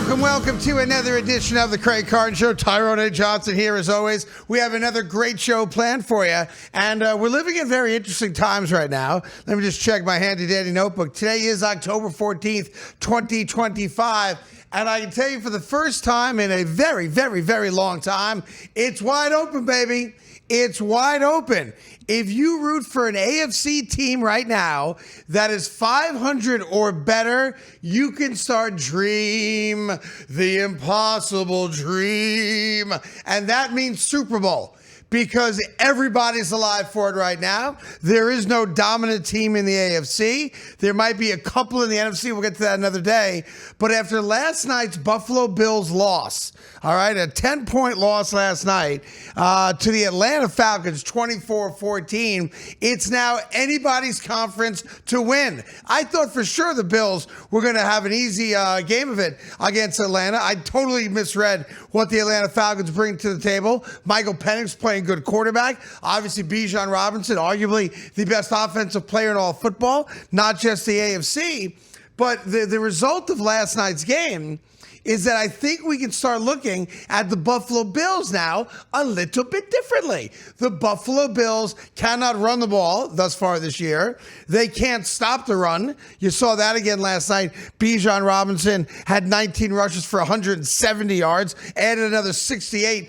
Welcome to another edition of the Craig Carton Show. Tyrone A. Johnson here as always. We have another great show planned for you, and we're living in very interesting times right now. Let me just check my handy-dandy notebook. Today is October 14th, 2025, and I can tell you for the first time in a very, very, very long time, it's wide open, baby. It's wide open. If you root for an AFC team right now that is 500 or better, you can start dream the impossible dream. And that means Super Bowl. Because everybody's alive for it right now. There is no dominant team in the AFC. There might be a couple in the NFC. We'll get to that another day. But after last night's Buffalo Bills loss, all right, a 10-point loss last night to the Atlanta Falcons, 24-14, it's now anybody's conference to win. I thought for sure the Bills were going to have an easy game of it against Atlanta. I totally misread what the Atlanta Falcons bring to the table. Michael Penix playing good quarterback. Obviously, Bijan Robinson, arguably the best offensive player in all football, not just the AFC. But the result of last night's game is that I think we can start looking at the Buffalo Bills now a little bit differently. The Buffalo Bills cannot run the ball thus far this year. They can't stop the run. You saw that again last night. Bijan Robinson had 19 rushes for 170 yards, added another 68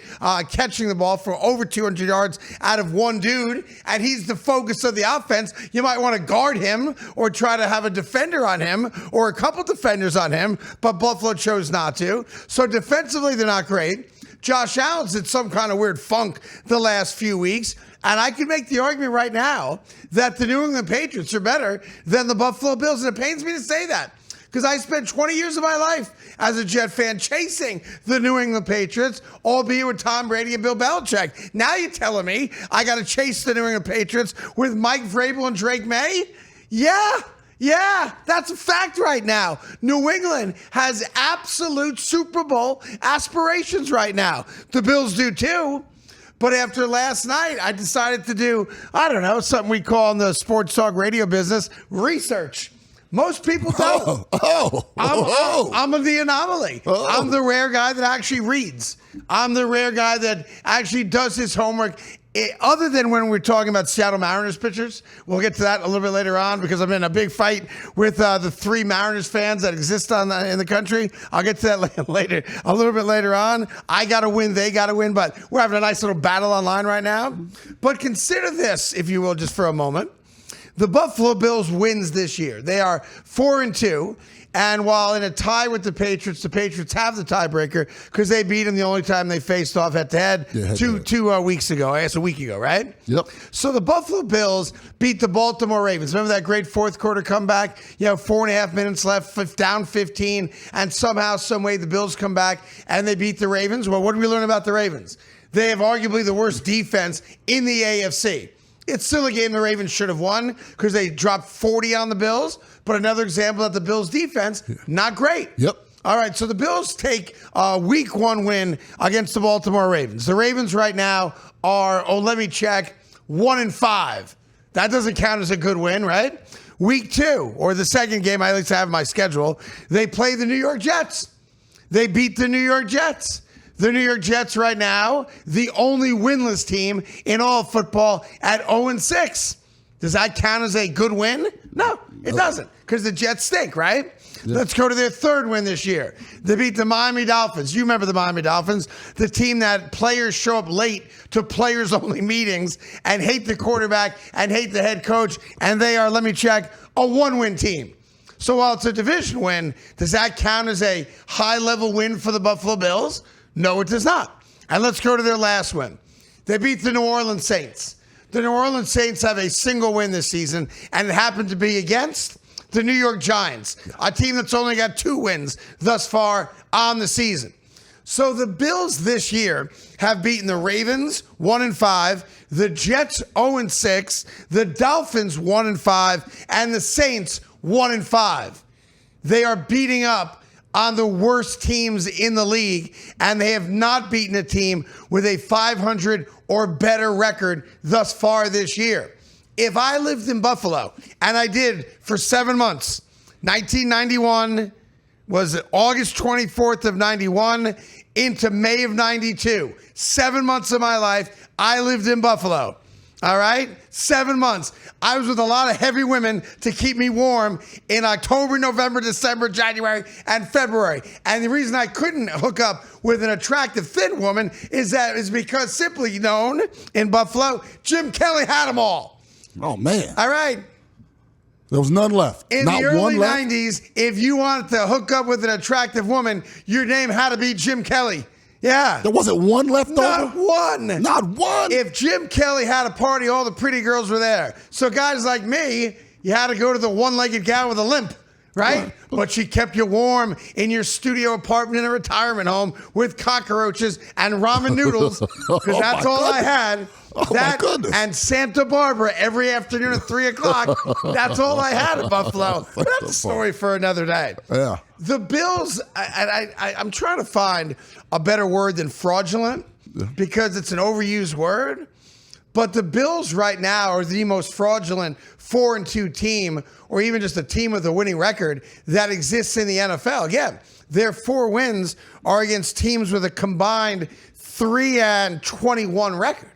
catching the ball for over 200 yards out of one dude, and he's the focus of the offense. You might want to guard him or try to have a defender on him or a couple defenders on him, but Buffalo chose not to. So defensively, they're not great. Josh Allen's in some kind of weird funk the last few weeks. And I can make the argument right now that the New England Patriots are better than the Buffalo Bills. And it pains me to say that because I spent 20 years of my life as a Jet fan chasing the New England Patriots, albeit with Tom Brady and Bill Belichick. Now you're telling me I got to chase the New England Patriots with Mike Vrabel and Drake May? Yeah, that's a fact right now. New England has absolute Super Bowl aspirations right now. The Bills do too. But after last night, I decided to do, I don't know, something we call in the sports talk radio business, research. Most people don't. I'm the anomaly. I'm the rare guy that actually reads. I'm the rare guy that actually does his homework. Other than when we're talking about Seattle Mariners pitchers, we'll get to that a little bit later on because I'm in a big fight with the three Mariners fans that exist in the country. I'll get to that later, a little bit later on. I got to win, they got to win, but we're having a nice little battle online right now. But consider this, if you will, just for a moment. The Buffalo Bills wins this year. They are 4-2. And while in a tie with the Patriots have the tiebreaker because they beat them the only time they faced off head-to-head two weeks ago. I guess a week ago, right? Yep. So the Buffalo Bills beat the Baltimore Ravens. Remember that great fourth quarter comeback? 4.5 minutes left, down 15, and somehow, some way, the Bills come back and they beat the Ravens. Well, what did we learn about the Ravens? They have arguably the worst defense in the AFC. It's still a game the Ravens should have won because they dropped 40 on the Bills. But another example that the Bills' defense, not great. Yep. All right, so the Bills take a week one win against the Baltimore Ravens. The Ravens right now are, let me check, 1-5. That doesn't count as a good win, right? Week two, or the second game I like to have in my schedule, they play the New York Jets. They beat the New York Jets. The New York Jets right now, the only winless team in all football at 0-6. Does that count as a good win? No, it doesn't, because the Jets stink, right? Yeah. Let's go to their third win this year. They beat the Miami Dolphins. You remember the Miami Dolphins, the team that players show up late to players-only meetings and hate the quarterback and hate the head coach, and they are, let me check, a one-win team. So while it's a division win, does that count as a high-level win for the Buffalo Bills? No, it does not. And let's go to their last win. They beat the New Orleans Saints. The New Orleans Saints have a single win this season, and it happened to be against the New York Giants, a team that's only got 2 wins thus far on the season. So the Bills this year have beaten the Ravens 1-5, the Jets 0-6, the Dolphins 1-5, and the Saints 1-5. They are beating up on the worst teams in the league, and they have not beaten a team with a 500 or better record thus far this year. If I lived in Buffalo, and I did for 7 months, 1991, was it August 24th of 91 into May of 92. 7 months of my life, I lived in Buffalo. All right? 7 months. I was with a lot of heavy women to keep me warm in October, November, December, January, and February. And the reason I couldn't hook up with an attractive thin woman is because simply known in Buffalo, Jim Kelly had them all. Oh, man. All right? There was none left. In Not the early one left? 90s, if you wanted to hook up with an attractive woman, your name had to be Jim Kelly. Yeah. There wasn't one left Not over? one. Not one? If Jim Kelly had a party, all the pretty girls were there. So guys like me, you had to go to the one-legged gal with a limp, right? But she kept you warm in your studio apartment in a retirement home with cockroaches and ramen noodles, because that's all I had. My goodness. And Santa Barbara every afternoon at 3 o'clock. That's all I had in Buffalo. But that's a story for another day. Yeah. The Bills, I'm trying to find a better word than fraudulent because it's an overused word. But the Bills right now are the most fraudulent 4-2 team, or even just a team with a winning record that exists in the NFL. Again, their 4 wins are against teams with a combined 3-21 record.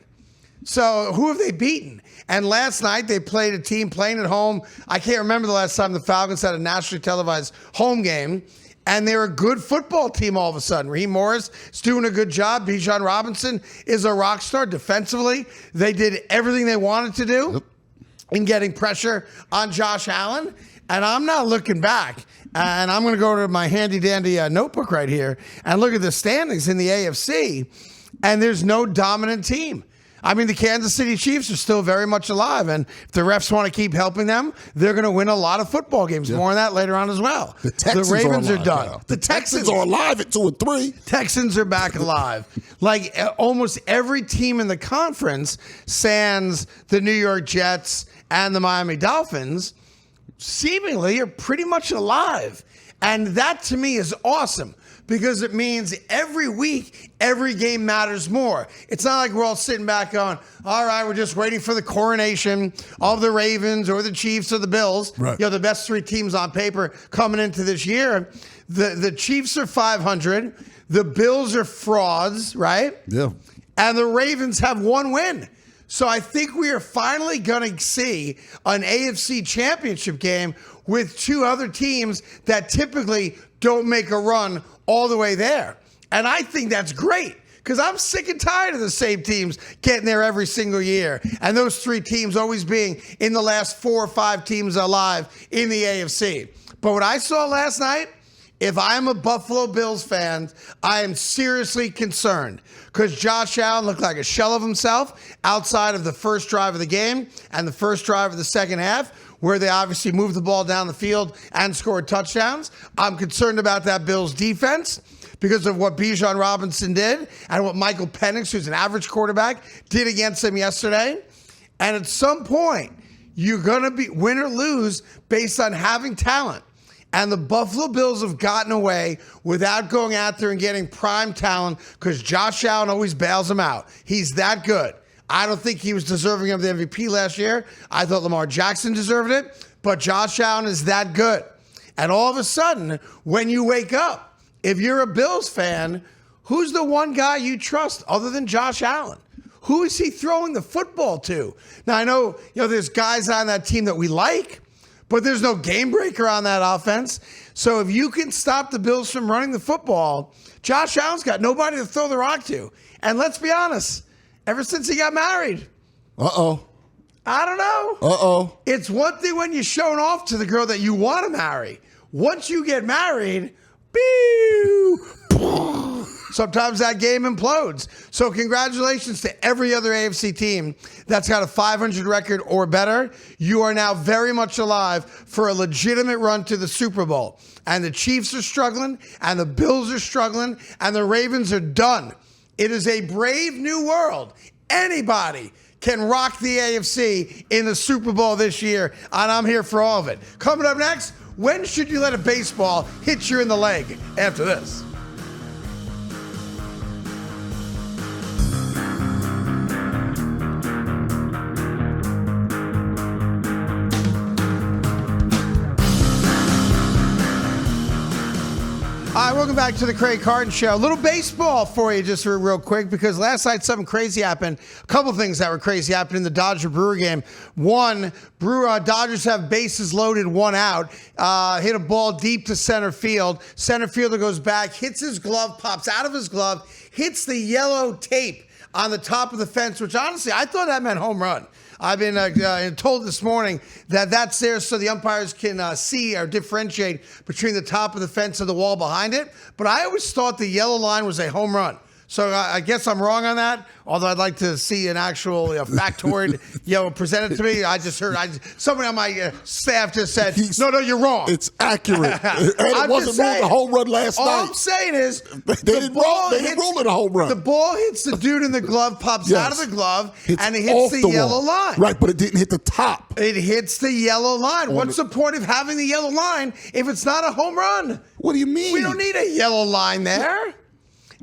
So who have they beaten? And last night they played a team playing at home. I can't remember the last time the Falcons had a nationally televised home game. And they're a good football team all of a sudden. Raheem Morris is doing a good job. Bijan Robinson is a rock star defensively. They did everything they wanted to do in getting pressure on Josh Allen. And I'm not looking back. And I'm going to go to my handy-dandy notebook right here and look at the standings in the AFC. And there's no dominant team. I mean, the Kansas City Chiefs are still very much alive, and if the refs want to keep helping them, they're going to win a lot of football games. Yeah. More on that later on as well. The Ravens are done. Now. The Texans are alive at 2-3. Texans are back alive. Like almost every team in the conference, sans the New York Jets and the Miami Dolphins, seemingly are pretty much alive. And that, to me, is awesome. Because it means every week, every game matters more. It's not like we're all sitting back going, all right, we're just waiting for the coronation of the Ravens or the Chiefs or the Bills. Right. You know, the best 3 teams on paper coming into this year. The Chiefs are 500. The Bills are frauds, right? Yeah. And the Ravens have 1 win. So I think we are finally going to see an AFC championship game with 2 other teams that typically don't make a run all the way there. And I think that's great because I'm sick and tired of the same teams getting there every single year. And those 3 teams always being in the last 4 or 5 teams alive in the AFC. But what I saw last night, if I'm a Buffalo Bills fan, I am seriously concerned because Josh Allen looked like a shell of himself outside of the first drive of the game and the first drive of the second half, where they obviously moved the ball down the field and scored touchdowns. I'm concerned about that Bills defense because of what Bijan Robinson did and what Michael Penix, who's an average quarterback, did against them yesterday. And at some point, you're going to be win or lose based on having talent. And the Buffalo Bills have gotten away without going out there and getting prime talent because Josh Allen always bails them out. He's that good. I don't think he was deserving of the MVP last year. I thought Lamar Jackson deserved it, but Josh Allen is that good. And all of a sudden, when you wake up, if you're a Bills fan, who's the one guy you trust other than Josh Allen? Who is he throwing the football to? Now, I know, there's guys on that team that we like, but there's no game breaker on that offense. So if you can stop the Bills from running the football, Josh Allen's got nobody to throw the rock to. And let's be honest, ever since he got married. Uh-oh. I don't know. Uh-oh. It's one thing when you're showing off to the girl that you want to marry. Once you get married, sometimes that game implodes. So congratulations to every other AFC team that's got a 500 record or better. You are now very much alive for a legitimate run to the Super Bowl. And the Chiefs are struggling, and the Bills are struggling, and the Ravens are done. It is a brave new world. Anybody can rock the AFC in the Super Bowl this year, and I'm here for all of it. Coming up next, when should you let a baseball hit you in the leg? After this. back to the Craig Carton Show. A little baseball for you just real quick, because last night something crazy happened. A couple things that were crazy happened in the Dodger-Brewer game. One, Dodgers have bases loaded, one out. Hit a ball deep to center field. Center fielder goes back, hits his glove, pops out of his glove, hits the yellow tape on the top of the fence, which honestly, I thought that meant home run. I've been told this morning that that's there so the umpires can see or differentiate between the top of the fence and the wall behind it. But I always thought the yellow line was a home run. So I guess I'm wrong on that, although I'd like to see an actual factoid presented to me. I just heard somebody on my staff just said, no, you're wrong. It's accurate. And it wasn't ruled a home run last night. All I'm saying is they didn't rule it a home run. The ball hits the dude in the glove, pops out of the glove, and it hits the yellow line. Right, but it didn't hit the top. It hits the yellow line. What's the point of having the yellow line if it's not a home run? What do you mean? We don't need a yellow line there.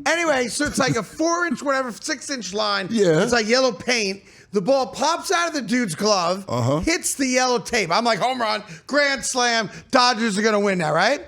Anyway, so it's like a 4-inch, 6-inch line. Yeah. It's like yellow paint. The ball pops out of the dude's glove, hits the yellow tape. I'm like, home run, grand slam, Dodgers are going to win now, right?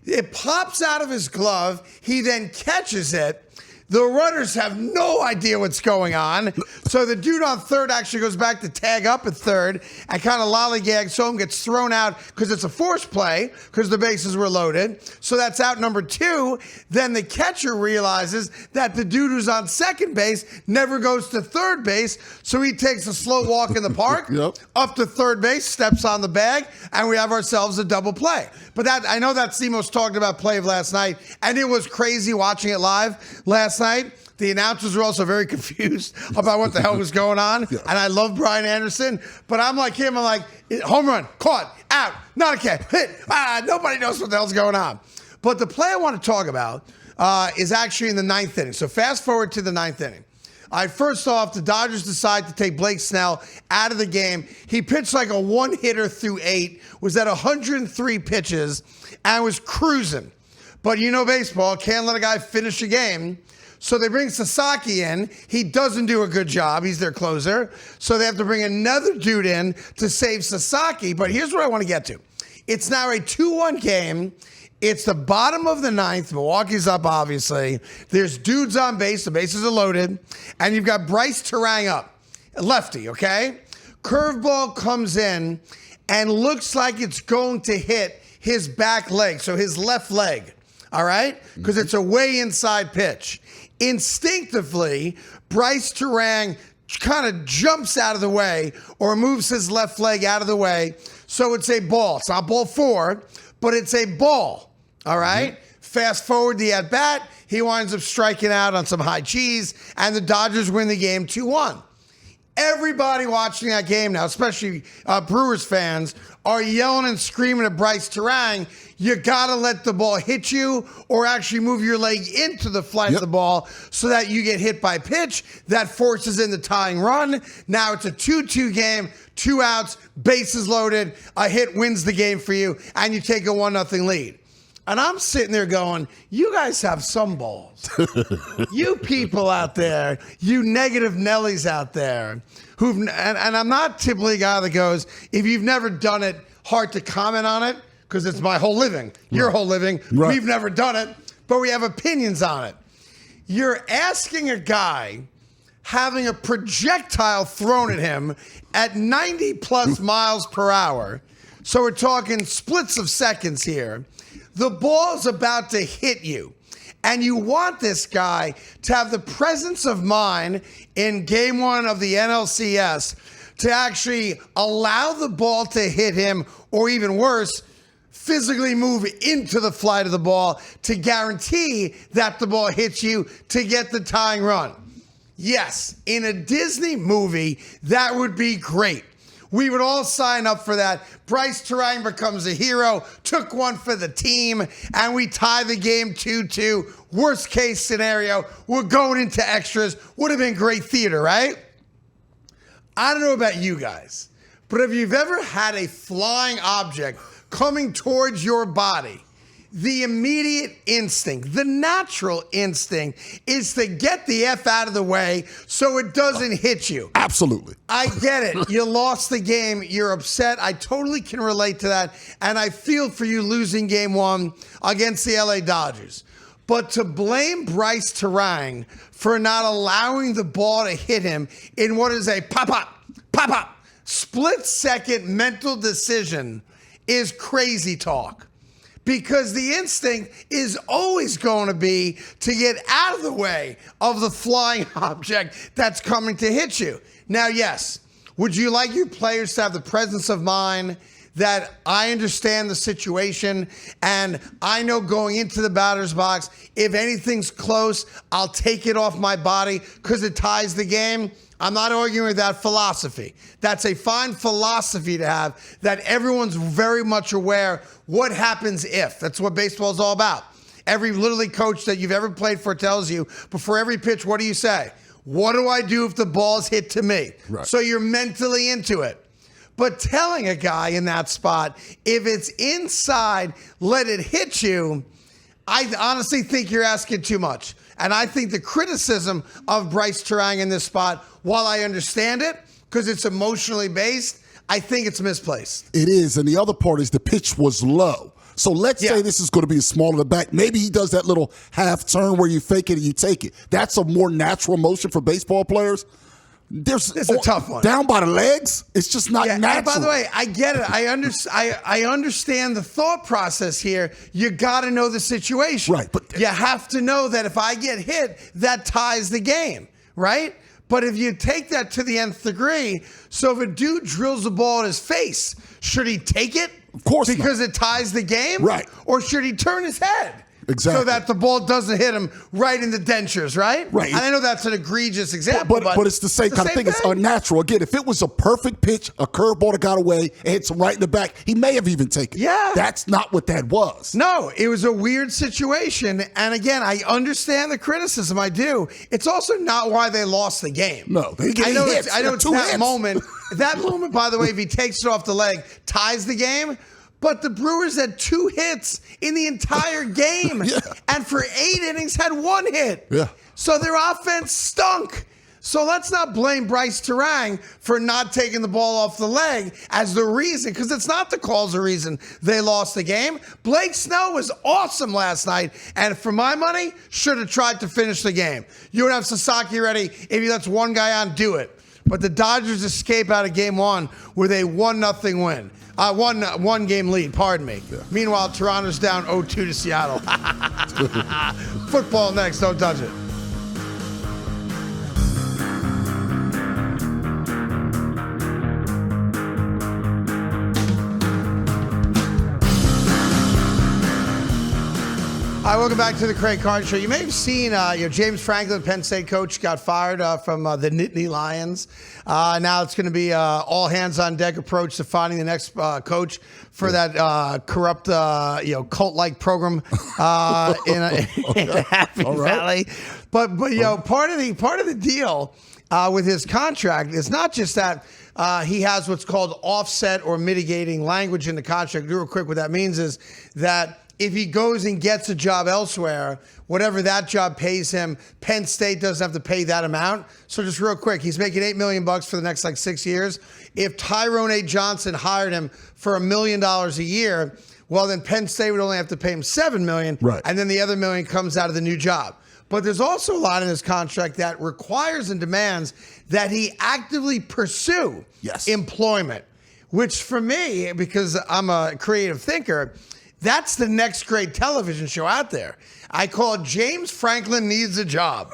It pops out of his glove. He then catches it. The runners have no idea what's going on. So the dude on third actually goes back to tag up at third and kind of lollygags home, gets thrown out because it's a forced play because the bases were loaded. So that's out number 2. Then the catcher realizes that the dude who's on second base never goes to third base. So he takes a slow walk in the park up to third base, steps on the bag, and we have ourselves a double play. But I know that's the most talked about play of last night, and it was crazy watching it live last night. The announcers were also very confused about what the hell was going on. And I love Brian Anderson, but I'm like him. I'm like, home run, caught, out, not a catch, hit. Nobody knows what the hell's going on. But the play I want to talk about is actually in the 9th inning. So fast forward to the 9th inning. First off, the Dodgers decide to take Blake Snell out of the game. He pitched like a one-hitter through 8, was at 103 pitches, and was cruising. But you know baseball, can't let a guy finish a game. So they bring Sasaki in. He doesn't do a good job. He's their closer. So they have to bring another dude in to save Sasaki. But here's what I want to get to. It's now a 2-1 game. It's the bottom of the 9th. Milwaukee's up, obviously. There's dudes on base. The bases are loaded. And you've got Bryce Terang up. Lefty, okay? Curveball comes in and looks like it's going to hit his back leg, so his left leg, all right? Because it's a way inside pitch. Instinctively, Bryce Terang kind of jumps out of the way or moves his left leg out of the way. So it's a ball. It's not ball 4, but it's a ball. All right? Fast forward the at-bat. He winds up striking out on some high cheese, and the Dodgers win the game 2-1. Everybody watching that game now, especially Brewers fans, are yelling and screaming at Bryce Terang, you got to let the ball hit you or actually move your leg into the flight of the ball so that you get hit by pitch. That forces in the tying run. Now it's a 2-2 game, 2 outs, bases loaded, a hit wins the game for you, and you take a 1-0 lead. And I'm sitting there going, you guys have some balls. You people out there, you negative Nellies out there, and I'm not typically a guy that goes, if you've never done it, hard to comment on it, because it's my whole living, your whole living. We've never done it, but we have opinions on it. You're asking a guy having a projectile thrown at him at 90 plus miles per hour, so we're talking splits of seconds here. The ball's about to hit you, and you want this guy to have the presence of mind in game 1 of the NLCS to actually allow the ball to hit him, or even worse, physically move into the flight of the ball to guarantee that the ball hits you to get the tying run. Yes, in a Disney movie, that would be great. We would all sign up for that. Bryce Terang becomes a hero, took one for the team, and we tie the game 2-2. Worst case scenario, we're going into extras. Would have been great theater, right? I don't know about you guys, but if you've ever had a flying object coming towards your body, the immediate instinct, the natural instinct is to get the F out of the way so it doesn't hit you. Absolutely. I get it. You lost the game. You're upset. I totally can relate to that. And I feel for you losing game 1 against the LA Dodgers. But to blame Bryce Terang for not allowing the ball to hit him in what is a pop-up, split-second mental decision is crazy talk. Because the instinct is always going to be to get out of the way of the flying object that's coming to hit you. Now, yes, would you like your players to have the presence of mind that I understand the situation and I know going into the batter's box, if anything's close, I'll take it off my body because it ties the game? I'm not arguing with that philosophy. That's a fine philosophy to have, that everyone's very much aware what happens if. That's what baseball is all about. Every Little League coach that you've ever played for tells you, before every pitch, what do you say? What do I do if the ball's hit to me? Right. So you're mentally into it. But telling a guy in that spot, if it's inside, let it hit you, I honestly think you're asking too much. And I think the criticism of Bryce Terang in this spot, while I understand it, because it's emotionally based, I think it's misplaced. It is. And the other part is the pitch was low. So let's say this is going to be a small to the back. Maybe he does that little half turn where you fake it and you take it. That's a more natural motion for baseball players. It's a tough one. Down by the legs, it's just not natural. And by the way, I get it. I understand the thought process here. You got to know the situation. Right. But you have to know that if I get hit, that ties the game, right? But if you take that to the nth degree, so if a dude drills the ball in his face, should he take it? Of course not. Because it ties the game? Right. Or should he turn his head? Exactly. So that the ball doesn't hit him right in the dentures, right? Right. And I know that's an egregious example, but it's the same kind of thing. It's unnatural. Again, if it was a perfect pitch, a curveball that got away, and hits him right in the back, he may have even taken it. Yeah. That's not what that was. No, it was a weird situation. And again, I understand the criticism. I do. It's also not why they lost the game. No, they get hits. I know it's that moment. That moment, by the way, if he takes it off the leg, ties the game. But the Brewers had 2 hits in the entire game. Yeah. And for 8 innings had 1 hit. Yeah. So their offense stunk. So let's not blame Bryce Terang for not taking the ball off the leg as the reason, because it's not the call's the reason they lost the game. Blake Snell was awesome last night, and for my money, should have tried to finish the game. You would have Sasaki ready. If he lets one guy on, do it. But the Dodgers escape out of game 1 with a 1-0 win. One game lead, pardon me. Yeah. Meanwhile, Toronto's down 0-2 to Seattle. Football next, don't touch it. Hi, welcome back to the Craig Carton Show. You may have seen, James Franklin, Penn State coach, got fired from the Nittany Lions. Now it's going to be all hands on deck approach to finding the next coach for that corrupt, cult-like program in Happy Valley. But part of the deal with his contract is not just that. He has what's called offset or mitigating language in the contract. Real quick, what that means is that if he goes and gets a job elsewhere, whatever that job pays him, Penn State doesn't have to pay that amount. So just real quick, he's making $8 million for the next 6 years. If Tyrone A. Johnson hired him for $1 million a year, well, then Penn State would only have to pay him $7 million, right. And then the other $1 million comes out of the new job. But there's also a lot in this contract that requires and demands that he actively pursue employment, which for me, because I'm a creative thinker, that's the next great television show out there. I call it James Franklin Needs a Job.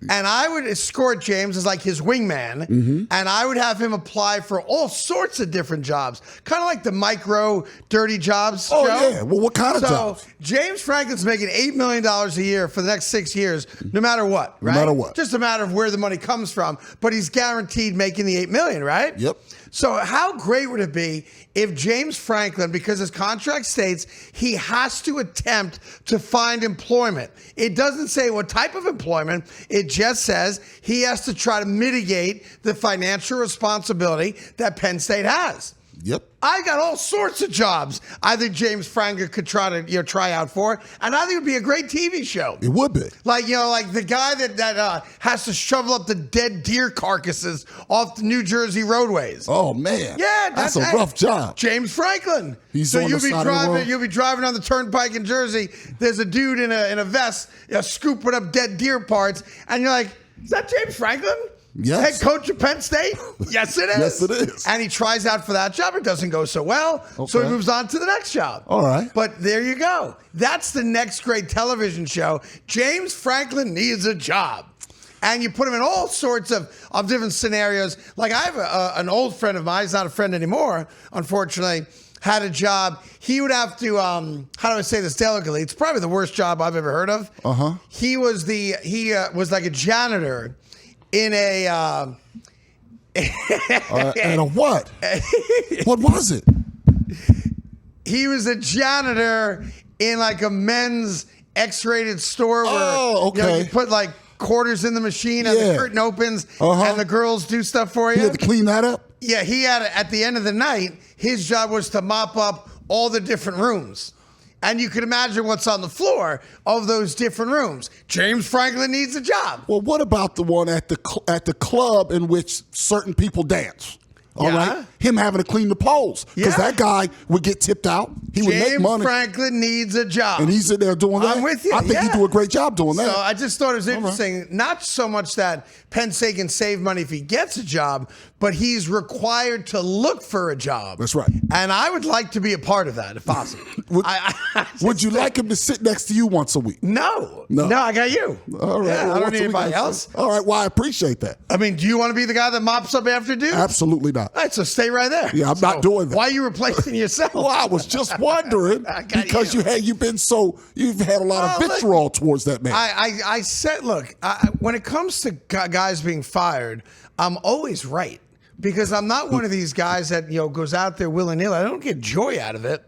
And I would escort James as like his wingman, and I would have him apply for all sorts of different jobs, kind of like the micro dirty jobs show. Yeah. Well, what kind of jobs? So James Franklin's making $8 million a year for the next 6 years, no matter what, right? No matter what. Just a matter of where the money comes from, but he's guaranteed making the $8 million, right? Yep. So how great would it be if James Franklin, because his contract states he has to attempt to find employment. It doesn't say what type of employment. It just says he has to try to mitigate the financial responsibility that Penn State has. Yep. I got all sorts of jobs I think James Franklin could try out for, and I think it would be a great TV show. It would be. Like the guy that has to shovel up the dead deer carcasses off the New Jersey roadways. Oh man. Yeah, that's a rough job. James Franklin. He's on the side of the road. You'll be driving on the turnpike in Jersey. There's a dude in a vest scooping up dead deer parts, and you're like, is that James Franklin? Yes. Head coach of Penn State? Yes, it is. Yes, it is. And he tries out for that job. It doesn't go so well. Okay. So he moves on to the next job. All right. But there you go. That's the next great television show. James Franklin needs a job. And you put him in all sorts of different scenarios. Like I have an old friend of mine. He's not a friend anymore, unfortunately. Had a job. He would have to, how do I say this delicately? It's probably the worst job I've ever heard of. Uh-huh. He was like a janitor in a and a what? What was it? He was a janitor in like a men's X-rated store where okay. you put like quarters in the machine and the curtain opens and the girls do stuff for you. You had to clean that up? Yeah, he had at the end of the night, his job was to mop up all the different rooms. And you can imagine what's on the floor of those different rooms. James Franklin needs a job. Well, what about the one at the club in which certain people dance? All right, him having to clean the poles because that guy would get tipped out. He would make money. James Franklin needs a job, and he's in there doing that. I'm with you. I think he'd do a great job doing that. So I just thought it was interesting. Not so much that Penn State can save money if he gets a job, but he's required to look for a job. That's right. And I would like to be a part of that if possible. Would you like him to sit next to you once a week? No, I got you. All right, I don't need anybody else. All right, well, I appreciate that. I mean, do you want to be the guy that mops up after dudes? Absolutely not. All right, so stay right there. Yeah, I'm not doing that. Why are you replacing yourself? Well, I was just wondering because you've had a lot of vitriol towards that man. I said, look, when it comes to guys being fired, I'm always right because I'm not one of these guys that goes out there willy-nilly. I don't get joy out of it.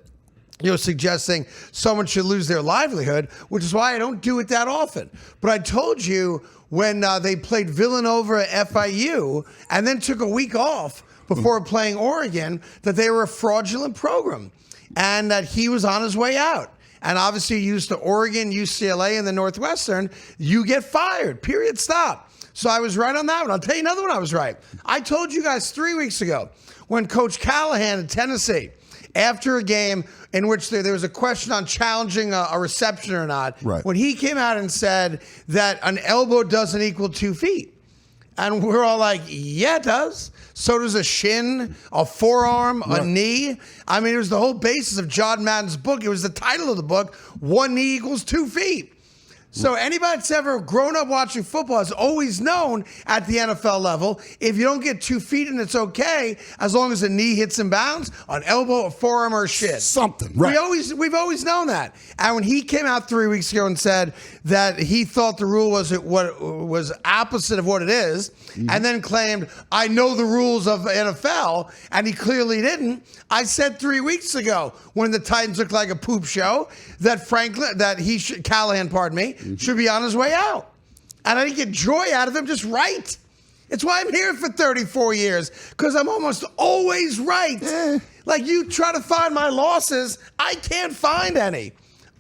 Suggesting someone should lose their livelihood, which is why I don't do it that often. But I told you when they played Villanova at FIU and then took a week off before playing Oregon that they were a fraudulent program and that he was on his way out. And obviously used to Oregon, UCLA, and the Northwestern, you get fired, period, stop. So I was right on that one. I'll tell you another one I was right. I told you guys 3 weeks ago when Coach Callahan at Tennessee, after a game in which there was a question on challenging a reception or not, when he came out and said that an elbow doesn't equal 2 feet. And we're all like, yeah, it does. So does a shin, a forearm, a knee. I mean, it was the whole basis of John Madden's book. It was the title of the book, 1 knee equals 2 feet. So anybody that's ever grown up watching football has always known at the NFL level, if you don't get 2 feet and it's okay, as long as a knee hits in bounds, an elbow, a forearm, or a shin. Something, right. We've always known that. And when he came out 3 weeks ago and said that he thought the rule was opposite of what it is, and then claimed, I know the rules of NFL, and he clearly didn't, I said 3 weeks ago, when the Titans looked like a poop show, that Callahan, should be on his way out. And I didn't get joy out of him, just right. It's why I'm here for 34 years, because I'm almost always right. Like you try to find my losses, I can't find any.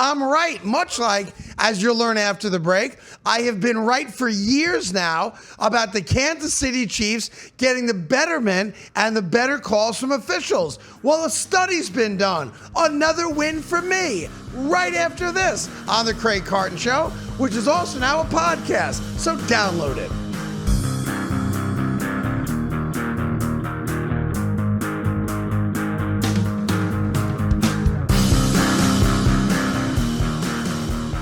I'm right, much like, as you'll learn after the break, I have been right for years now about the Kansas City Chiefs getting the betterment and the better calls from officials. Well, a study's been done. Another win for me right after this on the Craig Carton Show, which is also now a podcast, so download it.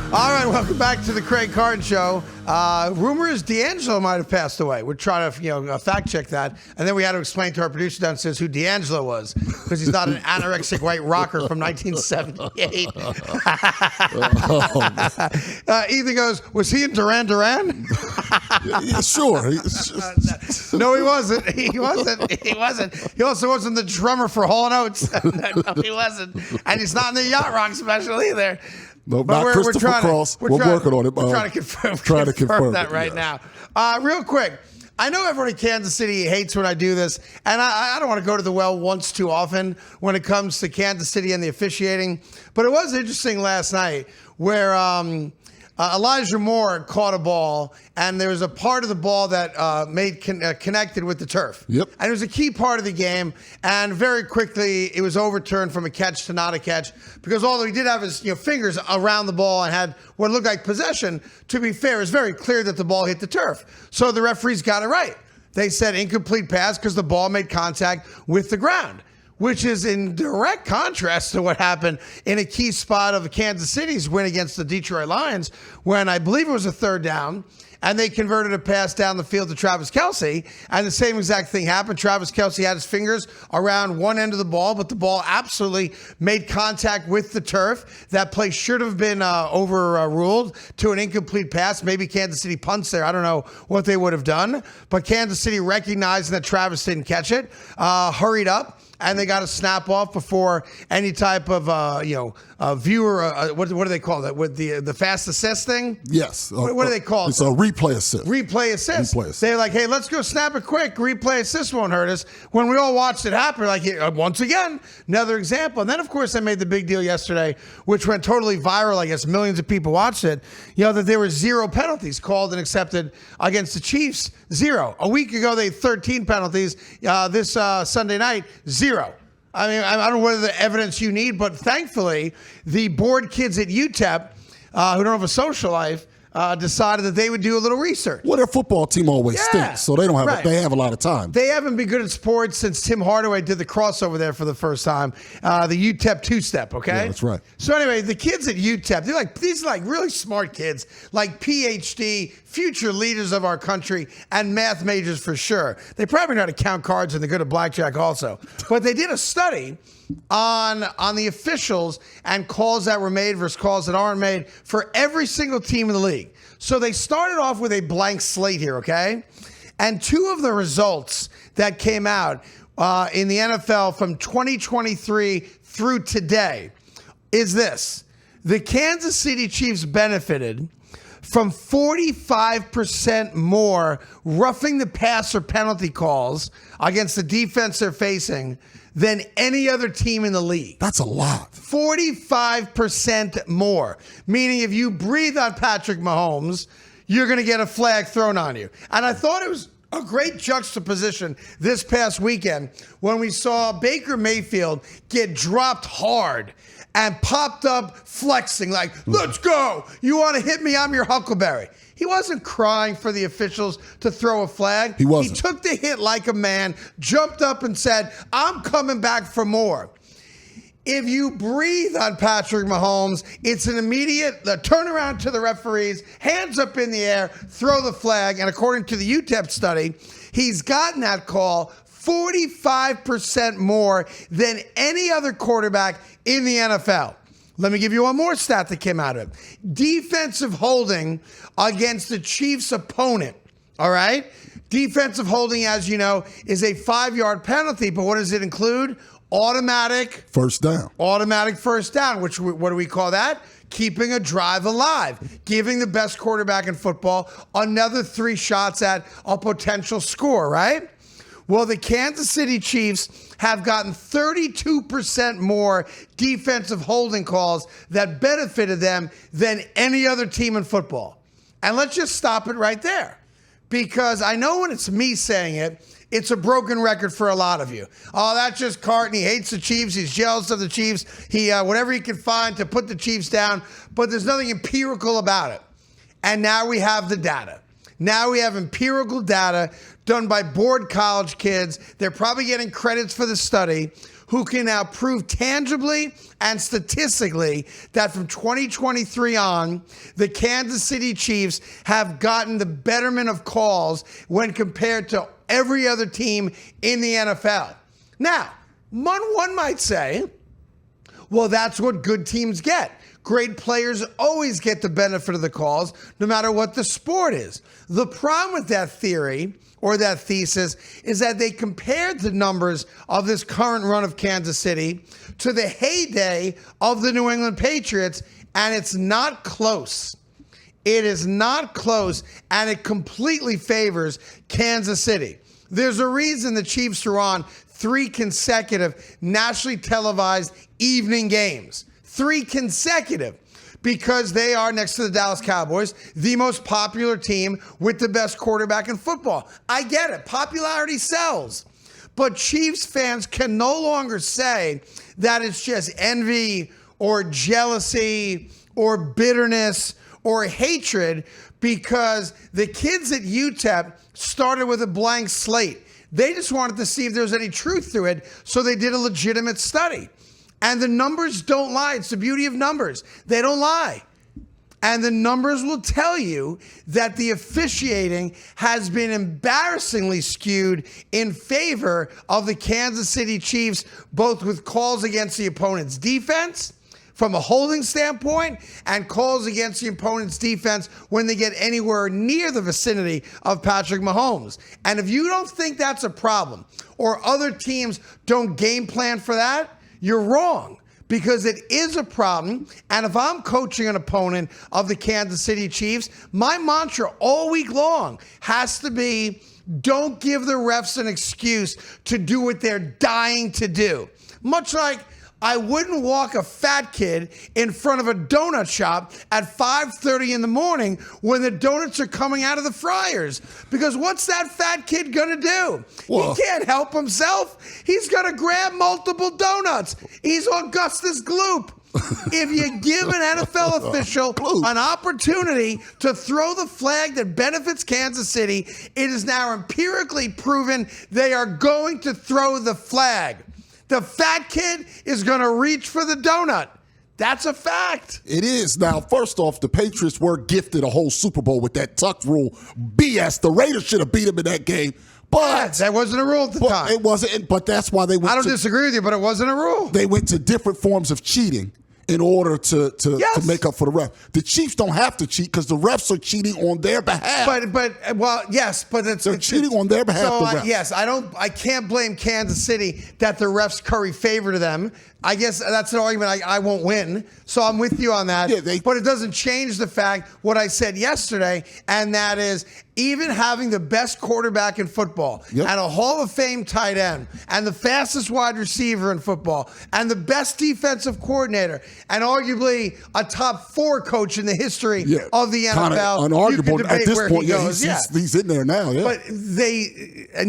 All right, welcome back to the Craig Carton Show. Rumor is D'Angelo might have passed away. We're trying to fact check that, and then we had to explain to our producer downstairs who D'Angelo was because he's not an anorexic white rocker from 1978. Ethan goes, was he in Duran Duran? Yeah, sure. No, he wasn't. He wasn't. He also wasn't the drummer for Hall & Oates. No, he wasn't. And he's not in the Yacht Rock special either. No, but not Christopher Cross. We're working on it. We're trying to confirm that right now. Real quick, I know everyone in Kansas City hates when I do this, and I don't want to go to the well once too often when it comes to Kansas City and the officiating, but it was interesting last night where Elijah Moore caught a ball, and there was a part of the ball that connected with the turf. Yep. And it was a key part of the game, and very quickly it was overturned from a catch to not a catch because although he did have his fingers around the ball and had what looked like possession, to be fair, it was very clear that the ball hit the turf. So the referees got it right. They said incomplete pass because the ball made contact with the ground, which is in direct contrast to what happened in a key spot of Kansas City's win against the Detroit Lions when I believe it was a third down, and they converted a pass down the field to Travis Kelce, and the same exact thing happened. Travis Kelce had his fingers around one end of the ball, but the ball absolutely made contact with the turf. That play should have been overruled to an incomplete pass. Maybe Kansas City punts there. I don't know what they would have done, but Kansas City, recognizing that Travis didn't catch it, hurried up, and they got a snap off before any type of viewer. What do they call that? With the fast assist thing? Yes. What do they call it? It's a replay assist. Replay assist. Replay assist. They're like, hey, let's go snap it quick. Replay assist won't hurt us. When we all watched it happen, like once again, another example. And then of course they made the big deal yesterday, which went totally viral. I guess millions of people watched it. That there were 0 penalties called and accepted against the Chiefs. 0. A week ago they had 13 penalties. This Sunday night, 0. I mean, I don't know what the evidence you need, but thankfully, the bored kids at UTEP who don't have a social life decided that they would do a little research. Well, their football team always stinks, so they don't have they have a lot of time. They haven't been good at sports since Tim Hardaway did the crossover there for the first time, the UTEP two-step, okay? Yeah, that's right. So anyway, the kids at UTEP, these are really smart kids, like PhD, future leaders of our country, and math majors for sure. They probably know how to count cards and they're good at blackjack also. But they did a study on the officials and calls that were made versus calls that aren't made for every single team in the league. So they started off with a blank slate here, okay? And 2 of the results that came out in the NFL from 2023 through today is this. The Kansas City Chiefs benefited from 45% more roughing the passer penalty calls against the defense they're facing than any other team in the league. That's a lot. 45% more. Meaning if you breathe on Patrick Mahomes, you're going to get a flag thrown on you. And I thought it was a great juxtaposition this past weekend when we saw Baker Mayfield get dropped hard and popped up flexing like, let's go. You want to hit me? I'm your Huckleberry. He wasn't crying for the officials to throw a flag. He wasn't. He took the hit like a man, jumped up and said, I'm coming back for more. If you breathe on Patrick Mahomes, it's an immediate turnaround to the referees, hands up in the air, throw the flag. And according to the UTEP study, he's gotten that call 45% more than any other quarterback in the NFL. Let me give you one more stat that came out of it. Defensive holding against the Chiefs' opponent, all right? Defensive holding, as you know, is a 5-yard penalty, but what does it include? Automatic first down. Automatic first down, which what do we call that? Keeping a drive alive, giving the best quarterback in football another 3 shots at a potential score, right? Well, the Kansas City Chiefs have gotten 32% more defensive holding calls that benefited them than any other team in football. And let's just stop it right there. Because I know when it's me saying it, it's a broken record for a lot of you. Oh, that's just Carton. He hates the Chiefs. He's jealous of the Chiefs. He whatever he can find to put the Chiefs down. But there's nothing empirical about it. And now we have the data. Now we have empirical data done by bored college kids. They're probably getting credits for the study, who can now prove tangibly and statistically that from 2023 on, the Kansas City Chiefs have gotten the betterment of calls when compared to every other team in the NFL. Now, one might say, well, that's what good teams get. Great players always get the benefit of the calls, no matter what the sport is. The problem with that theory or that thesis is that they compared the numbers of this current run of Kansas City to the heyday of the New England Patriots, and it's not close. It is not close, and it completely favors Kansas City. There's a reason the Chiefs are on 3 consecutive nationally televised evening games. 3 consecutive. Because they are, next to the Dallas Cowboys, the most popular team with the best quarterback in football. I get it. Popularity sells. But Chiefs fans can no longer say that it's just envy or jealousy or bitterness or hatred because the kids at UTEP started with a blank slate. They just wanted to see if there was any truth to it, so they did a legitimate study. And the numbers don't lie. It's the beauty of numbers. They don't lie. And the numbers will tell you that the officiating has been embarrassingly skewed in favor of the Kansas City Chiefs, both with calls against the opponent's defense from a holding standpoint and calls against the opponent's defense when they get anywhere near the vicinity of Patrick Mahomes. And if you don't think that's a problem or other teams don't game plan for that, you're wrong, because it is a problem. And if I'm coaching an opponent of the Kansas City Chiefs, my mantra all week long has to be, don't give the refs an excuse to do what they're dying to do. Much like I wouldn't walk a fat kid in front of a donut shop at 5:30 in the morning when the donuts are coming out of the fryers. Because what's that fat kid going to do? Well, he can't help himself. He's going to grab multiple donuts. He's Augustus Gloop. If you give an NFL official an opportunity to throw the flag that benefits Kansas City, it is now empirically proven they are going to throw the flag. The fat kid is going to reach for the donut. That's a fact. It is. Now, first off, the Patriots were gifted a whole Super Bowl with that tuck rule. BS. The Raiders should have beat them in that game. But that wasn't a rule at the time. It wasn't. But that's why they went. I don't disagree with you, but it wasn't a rule. They went to different forms of cheating in order to make up for the ref. The Chiefs don't have to cheat because the refs are cheating on their behalf. But they're cheating on their behalf. So the refs. Yes, I can't blame Kansas City that the refs curry favor to them. I guess that's an argument I won't win. So I'm with you on that. Yeah, but it doesn't change the fact what I said yesterday, and that is even having the best quarterback in football and a Hall of Fame tight end and the fastest wide receiver in football and the best defensive coordinator and arguably a top 4 coach in the history of the NFL. Unarguable at this point. He's in there now. Yeah. But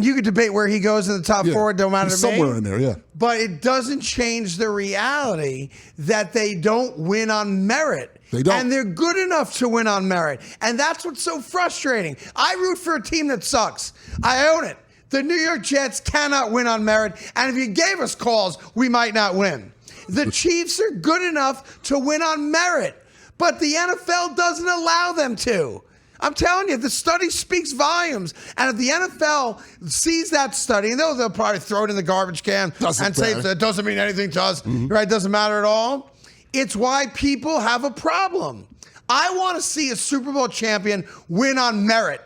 you could debate where he goes in the top 4. Don't matter to me. Somewhere in there, yeah. But it doesn't change the reality that they don't win on merit. They don't. And they're good enough to win on merit. And that's what's so frustrating. I root for a team that sucks. I own it. The New York Jets cannot win on merit. And if you gave us calls, we might not win. The Chiefs are good enough to win on merit. But the NFL doesn't allow them to. I'm telling you, the study speaks volumes. And if the NFL sees that study, and they'll probably throw it in the garbage can and say it doesn't mean anything to us, right? Doesn't matter at all. It's why people have a problem. I want to see a Super Bowl champion win on merit.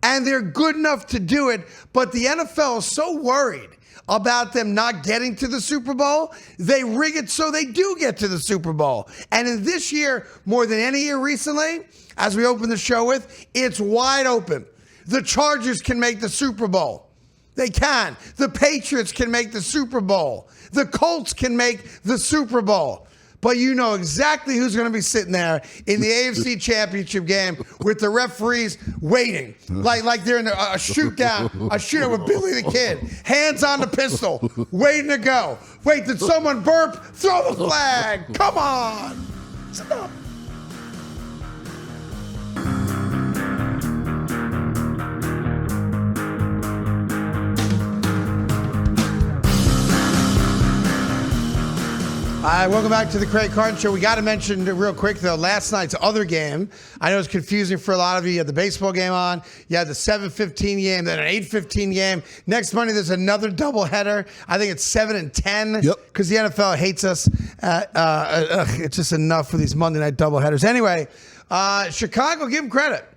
And they're good enough to do it, but the NFL is so worried about them not getting to the Super Bowl, they rig it so they do get to the Super Bowl. And in this year, more than any year recently, as we open the show with, it's wide open. The Chargers can make the Super Bowl. They can. The Patriots can make the Super Bowl. The Colts can make the Super Bowl. But you know exactly who's going to be sitting there in the AFC Championship game with the referees waiting, like they're in a shootout with Billy the Kid, hands on the pistol, waiting to go. Wait, did someone burp? Throw the flag. Come on. Stop. Welcome back to the Craig Carton Show. We got to mention real quick, though, last night's other game. I know it's confusing for a lot of you. You had the baseball game on. You had the 7:15 game, then an 8:15 game. Next Monday, there's another doubleheader. I think it's 7 and 10 because the NFL hates us. It's just enough for these Monday night doubleheaders. Anyway, Chicago, give them credit.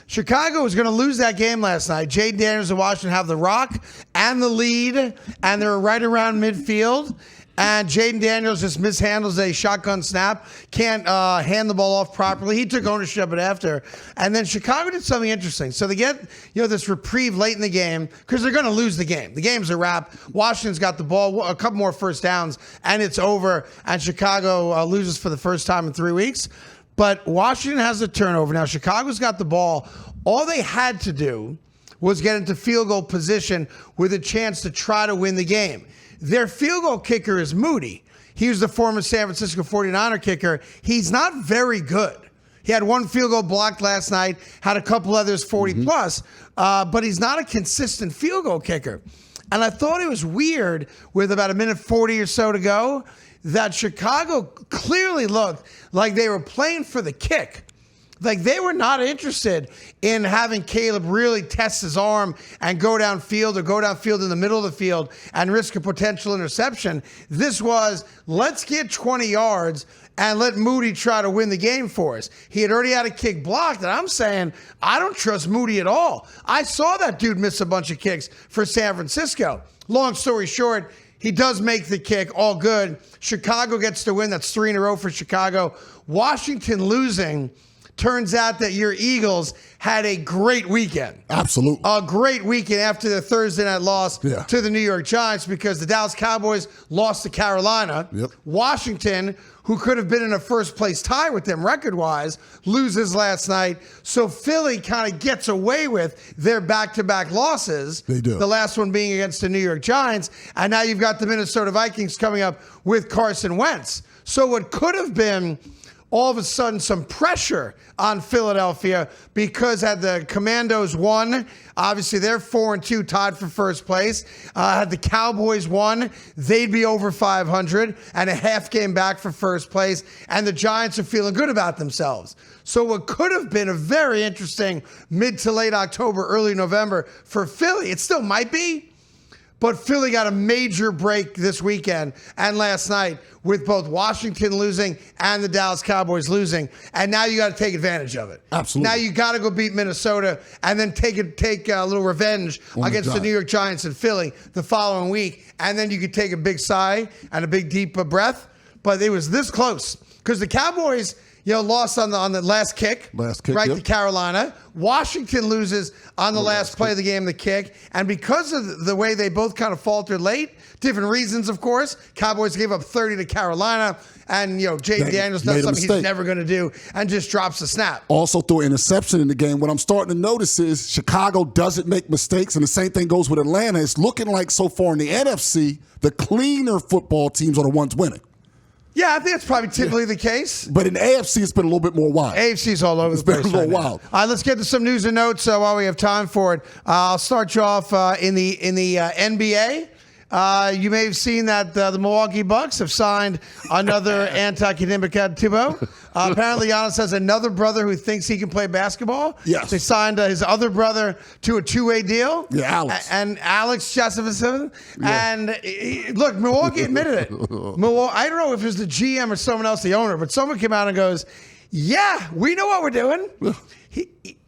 Chicago was going to lose that game last night. Jay Daniels and Washington have the rock and the lead, and they're right around midfield. And Jaden Daniels just mishandles a shotgun snap, can't hand the ball off properly. He took ownership of it after. And then Chicago did something interesting. So they get this reprieve late in the game because they're going to lose the game. The game's a wrap. Washington's got the ball, a couple more first downs, and it's over. And Chicago loses for the first time in 3 weeks. But Washington has the turnover. Now, Chicago's got the ball. All they had to do was get into field goal position with a chance to try to win the game. Their field goal kicker is Moody. He was the former San Francisco 49er kicker. He's not very good. He had one field goal blocked last night, had a couple others 40-plus, but he's not a consistent field goal kicker. And I thought it was weird with about 1:40 or so to go that Chicago clearly looked like they were playing for the kick. Like they were not interested in having Caleb really test his arm and go downfield or go downfield in the middle of the field and risk a potential interception. This was, let's get 20 yards and let Moody try to win the game for us. He had already had a kick blocked, and I'm saying, I don't trust Moody at all. I saw that dude miss a bunch of kicks for San Francisco. Long story short, he does make the kick, all good. Chicago gets the win. That's 3 in a row for Chicago. Washington losing. Turns out that your Eagles had a great weekend. Absolutely. A great weekend after their Thursday night loss to the New York Giants because the Dallas Cowboys lost to Carolina. Yep. Washington, who could have been in a first-place tie with them record-wise, loses last night. So Philly kind of gets away with their back-to-back losses. They do. The last one being against the New York Giants. And now you've got the Minnesota Vikings coming up with Carson Wentz. So what could have been all of a sudden some pressure on Philadelphia because had the Commandos won, obviously they're 4-2 tied for first place. Had the Cowboys won, they'd be over 500 and a half game back for first place. And the Giants are feeling good about themselves. So what could have been a very interesting mid to late October, early November for Philly, it still might be. But Philly got a major break this weekend and last night with both Washington losing and the Dallas Cowboys losing. And now you got to take advantage of it. Absolutely. Now you got to go beat Minnesota and then take a little revenge against the New York Giants and Philly the following week. And then you could take a big sigh and a big deep breath. But it was this close because the Cowboys lost on the last kick, right, to Carolina. Washington loses on the last play of the game, the kick. And because of the way they both kind of faltered late, different reasons, of course, Cowboys gave up 30 to Carolina. And, Jaden Daniels does something he's never going to do and just drops the snap. Also threw an interception in the game. What I'm starting to notice is Chicago doesn't make mistakes, and the same thing goes with Atlanta. It's looking like so far in the NFC, the cleaner football teams are the ones winning. Yeah, I think that's probably typically the case. But in the AFC, it's been a little bit more wild. AFC's all over the place. It's been a little wild. All right, let's get to some news and notes while we have time for it. I'll start you off in the NBA. You may have seen that the Milwaukee Bucks have signed another anti-Kidimaka-Tubo. Apparently, Giannis has another brother who thinks he can play basketball. Yes. They signed his other brother to a two-way deal. Yeah, Alex. And Alex Jessepson. Yeah. And look, Milwaukee admitted it. I don't know if it was the GM or someone else, the owner, but someone came out and goes, yeah, we know what we're doing.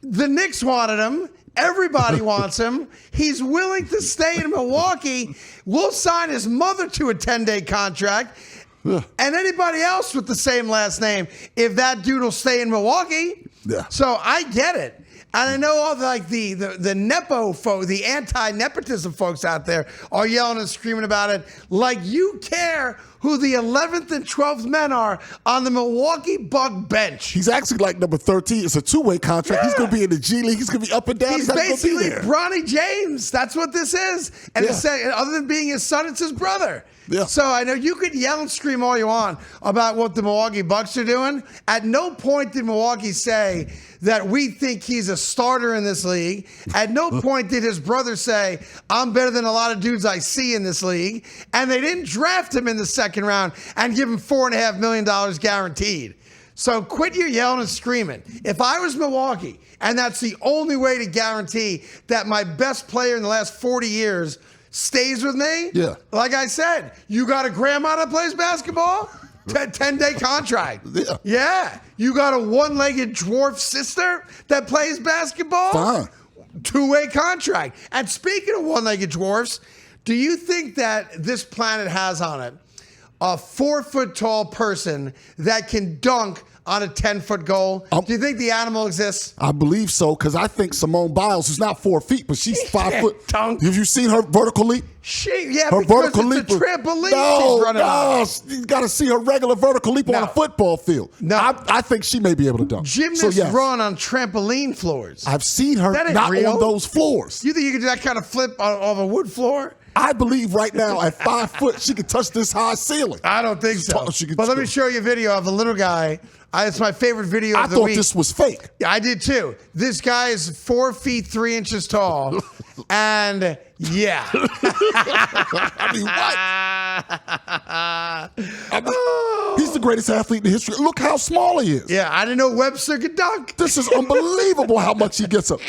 The Knicks wanted him. Everybody wants him. He's willing to stay in Milwaukee. We'll sign his mother to a 10-day contract. And anybody else with the same last name, if that dude will stay in Milwaukee. Yeah. So I get it. And I know all the Nepo folk, the anti-nepotism folks out there are yelling and screaming about it like you care who the 11th and 12th men are on the Milwaukee Buck bench. He's actually like number 13. It's a two-way contract. Yeah. He's going to be in the G League. He's going to be up and down. He's basically Bronny James. That's what this is. And other than being his son, it's his brother. Yeah. So I know you could yell and scream all you want about what the Milwaukee Bucks are doing. At no point did Milwaukee say that we think he's a starter in this league. At no point did his brother say, I'm better than a lot of dudes I see in this league. And they didn't draft him in the second round and give him $4.5 million guaranteed. So quit your yelling and screaming. If I was Milwaukee, and that's the only way to guarantee that my best player in the last 40 years stays with me, like I said, you got a grandma that plays basketball? 10-day contract. Yeah. You got a one-legged dwarf sister that plays basketball? Fine. Two-way contract. And speaking of one-legged dwarfs, do you think that this planet has on it a 4-foot-tall person that can dunk on a 10-foot goal? Do you think the animal exists? I believe so, because I think Simone Biles is not 4 feet, but she's 5 foot. Dunk. Have you seen her vertical leap? Her vertical leap. It's a trampoline she's running on. You got to see her regular vertical leap on a football field. No. I think she may be able to dunk. Gymnasts run on trampoline floors. I've seen her not on those floors. You think you can do that kind of flip off a wood floor? I believe right now at 5 foot, she could touch this high ceiling. I don't think so. But let me show you a video of the little guy. It's my favorite video of the week. I thought this was fake. Yeah, I did too. This guy is 4 feet 3 inches tall. And yeah. I mean, what? He's the greatest athlete in history. Look how small he is. Yeah, I didn't know Webster could dunk. This is unbelievable how much he gets up.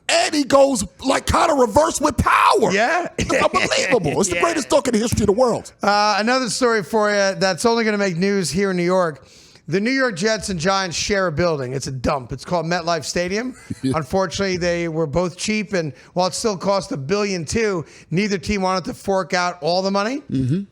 And he goes like kind of reverse with power. Yeah. It's unbelievable. It's the greatest dunk in the history of the world. Another story for you that's only going to make news here in New York. The New York Jets and Giants share a building. It's a dump. It's called MetLife Stadium. Yeah. Unfortunately, they were both cheap, and while it still cost $1.2 billion, neither team wanted to fork out all the money. Mm-hmm.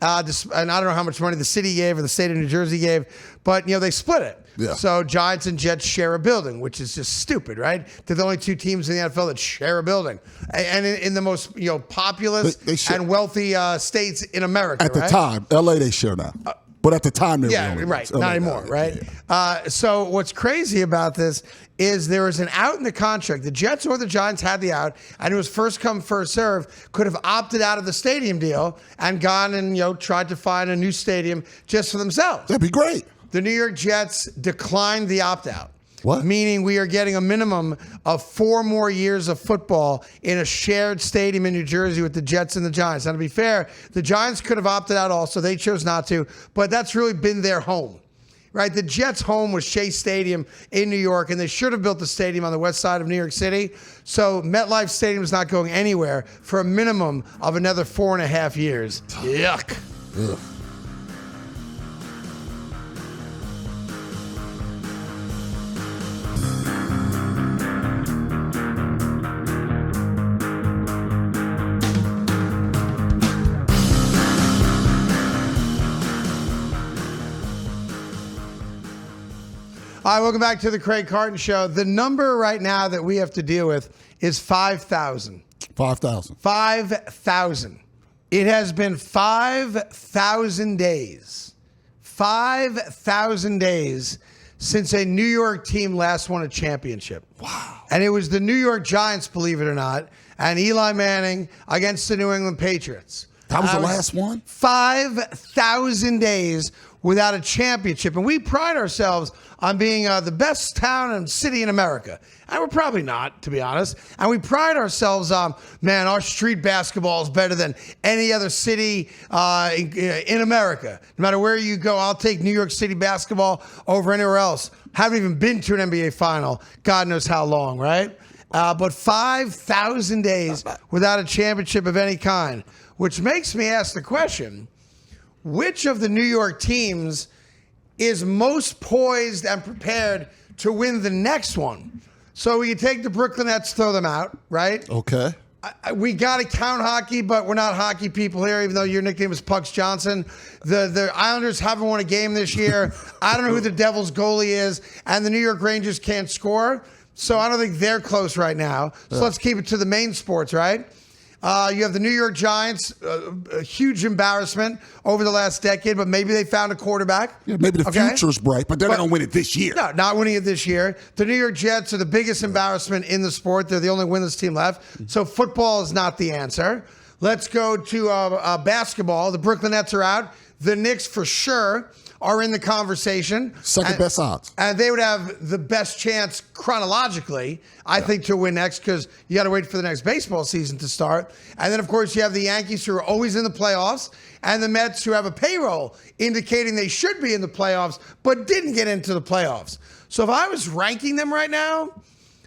And I don't know how much money the city gave or the state of New Jersey gave, but they split it. Yeah. So Giants and Jets share a building, which is just stupid, right? They're the only two teams in the NFL that share a building, and in the most populous and wealthy states in America. At the time, LA they share now. But at the time, they were right. Not anymore, right? Yeah. So what's crazy about this is there was an out in the contract. The Jets or the Giants had the out, and it was first come, first serve. Could have opted out of the stadium deal and gone and tried to find a new stadium just for themselves. That'd be great. The New York Jets declined the opt-out. What? Meaning we are getting a minimum of 4 more years of football in a shared stadium in New Jersey with the Jets and the Giants. Now, to be fair, the Giants could have opted out also. They chose not to, but that's really been their home, right? The Jets' home was Shea Stadium in New York, and they should have built a stadium on the west side of New York City. So MetLife Stadium is not going anywhere for a minimum of another 4.5 years. Yuck. Ugh. All right, welcome back to the Craig Carton Show. The number right now that we have to deal with is 5,000. 5,000. 5,000. It has been 5,000 days. 5,000 days since a New York team last won a championship. Wow. And it was the New York Giants, believe it or not, and Eli Manning against the New England Patriots. That was the last one? 5,000 days without a championship. And we pride ourselves on being the best town and city in America. And we're probably not, to be honest. And we pride ourselves on, man, our street basketball is better than any other city in America. No matter where you go, I'll take New York City basketball over anywhere else. Haven't even been to an NBA final, God knows how long, right? But 5,000 days without a championship of any kind, which makes me ask the question, which of the New York teams is most poised and prepared to win the next one? So we can take the Brooklyn Nets, throw them out, right? Okay. We got to count hockey, but we're not hockey people here, even though your nickname is Pucks Johnson. The Islanders haven't won a game this year. I don't know who the Devils goalie is, and the New York Rangers can't score. So I don't think they're close right now. So let's keep it to the main sports, right? You have the New York Giants, a huge embarrassment over the last decade, but maybe they found a quarterback. Yeah, maybe the future's bright, but they're not going to win it this year. No, not winning it this year. The New York Jets are the biggest embarrassment in the sport. They're the only winless team left. So football is not the answer. Let's go to basketball. The Brooklyn Nets are out. The Knicks, for sure, are in the conversation. Second best odds. And they would have the best chance chronologically, I think, to win next, because you got to wait for the next baseball season to start. And then, of course, you have the Yankees, who are always in the playoffs, and the Mets, who have a payroll indicating they should be in the playoffs, but didn't get into the playoffs. So if I was ranking them right now,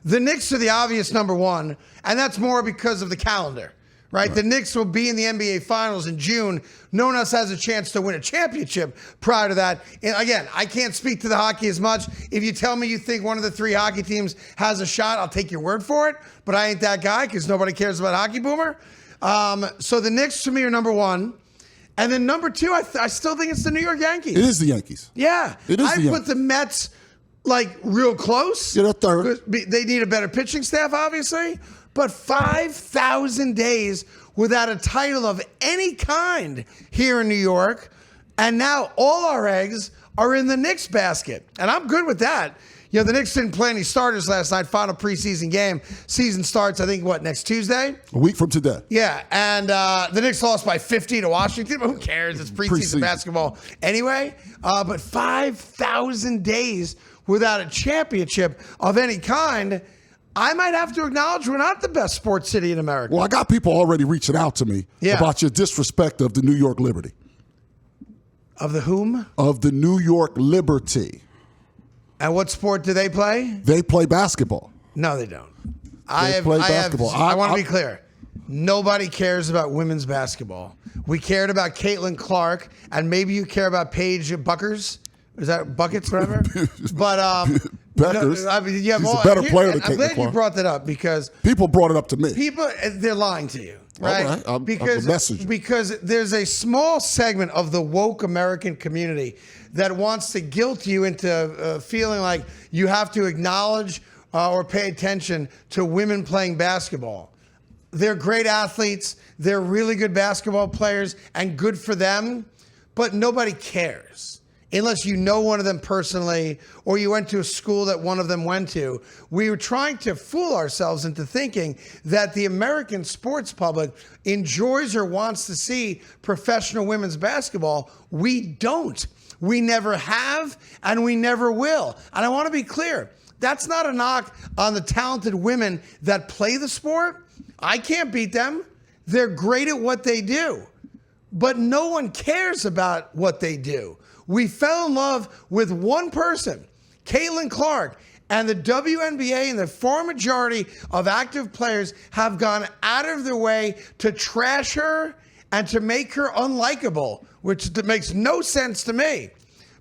the Knicks are the obvious number one, and that's more because of the calendar. Right? The Knicks will be in the NBA Finals in June. No one else has a chance to win a championship prior to that. And again, I can't speak to the hockey as much. If you tell me you think one of the 3 hockey teams has a shot, I'll take your word for it. But I ain't that guy, because nobody cares about hockey, Boomer. So the Knicks, to me, are number one. And then number 2, I still think it's the New York Yankees. It is the Yankees. Yeah. It is I the Yankees. put the Mets like real close. Yeah, they're third. They need a better pitching staff, obviously. But 5,000 days without a title of any kind here in New York. And now all our eggs are in the Knicks basket. And I'm good with that. You know, the Knicks didn't play any starters last night. Final preseason game. Season starts, I think, next Tuesday? A week from today. Yeah, and the Knicks lost by 50 to Washington. But who cares? It's preseason basketball anyway. But 5,000 days without a championship of any kind, I might have to acknowledge we're not the best sports city in America. Well, I got people already reaching out to me about your disrespect of the New York Liberty. Of the whom? Of the New York Liberty. And what sport do they play? They play basketball. No, they don't. They play basketball. I want to be clear. Nobody cares about women's basketball. We cared about Caitlin Clark, and maybe you care about Paige Buckers. Is that Buckets, whatever? But Beckers. no, I mean, She's a better player than Caitlin Clark. I'm glad you brought that up because people brought it up to me. They're lying to you, right? All right. I'm because there's a small segment of the woke American community that wants to guilt you into feeling like you have to acknowledge or pay attention to women playing basketball. They're great athletes. They're really good basketball players, and good for them. But nobody cares. Unless you know one of them personally or you went to a school that one of them went to. We were trying to fool ourselves into thinking that the American sports public enjoys or wants to see professional women's basketball. We don't. We never have, and we never will. And I want to be clear. That's not a knock on the talented women that play the sport. I can't beat them. They're great at what they do. But no one cares about what they do. We fell in love with one person, Caitlin Clark, and the WNBA and the far majority of active players have gone out of their way to trash her and to make her unlikable, which makes no sense to me.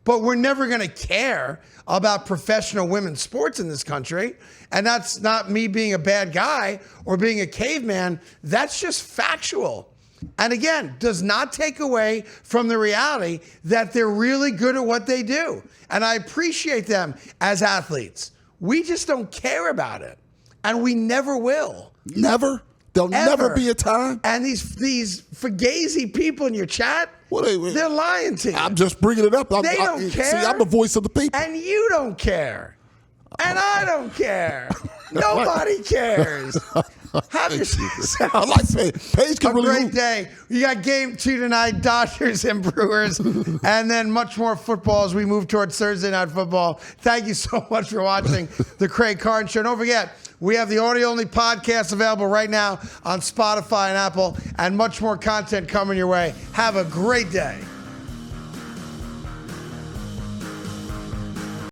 But we're never going to care about professional women's sports in this country. And that's not me being a bad guy or being a caveman. That's just factual. And again, does not take away from the reality that they're really good at what they do. And I appreciate them as athletes. We just don't care about it. And we never will. Never? There'll never be a time? And these fugazi people in your chat, they're lying to you. I'm just bringing it up. They don't care. See, I'm the voice of the people. And you don't care. And I don't care. Nobody cares. Have yourself I like Paige can a really great day. You got game 2 tonight, Dodgers and Brewers, and then much more football as we move towards Thursday Night Football. Thank you so much for watching the Craig Carton Show. Don't forget, we have the audio-only podcast available right now on Spotify and Apple, and much more content coming your way. Have a great day.